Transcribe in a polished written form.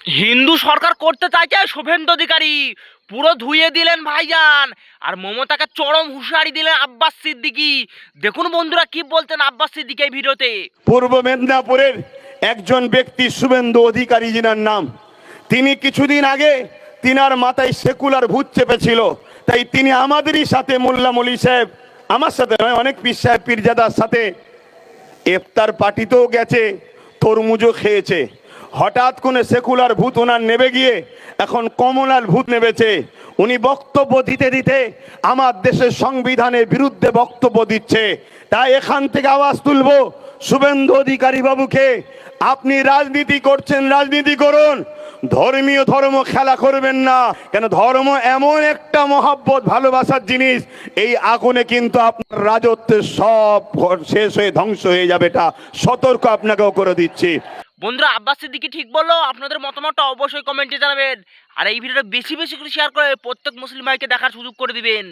হিন্দু সরকার করতে চাইছে শুভেন্দু অধিকারী, পুরো ধুয়ে দিলেন ভাইজান। আর মমতাকে চরম হুঁশিয়ারি দিলেন আব্বাস সিদ্দিকী। দেখুন বন্ধুরা কি বলতেন আব্বাস সিদ্দিকী এই ভিডিওতে। পূর্ব মেদিনীপুরের একজন ব্যক্তি শুভেন্দু অধিকারী জিনার নাম, তিনি কিছুদিন আগে তিনার মাথায় সেকুলার ভূত চেপেছিল, তাই তিনি আমাদেরই সাথে মোল্লা মলি সাহেব, আমার সাথে নয়, অনেক পীর সাহেব পীরজাদার সাথে ইফতার পার্টিতেও গেছে, তরমুজও খেয়েছে। হঠাৎ করে সেকুলার ভূত ওনার নেবে গিয়ে এখন কমলার ভূত নেবেছে। উনি বক্তব্য দিতে দিতে আমার দেশের সংবিধানের বিরুদ্ধে বক্তব্য দিচ্ছে। তাই এখান থেকে আওয়াজ তুলবো, শুভেন্দু অধিকারী বাবুকে, আপনি রাজনীতি করছেন, রাজনীতি করুন, ধর্মীয় ধর্ম খেলা করবেন না। কেন ধর্ম এমন একটা মহাব্বত ভালোবাসার জিনিস, এই আগুনে কিন্তু আপনার রাজত্বের সব শেষ হয়ে ধ্বংস হয়ে যাবে, এটা সতর্ক আপনাকেও করে দিচ্ছি। বন্ধুরা আব্বাস সিদ্দিকী ঠিক বললো, আপনাদের মতামতটা অবশ্যই কমেন্টে জানাবেন। আর এই ভিডিওটা বেশি বেশি করে শেয়ার করে প্রত্যেক মুসলিম ভাইকে দেখার সুযোগ করে দিবেন।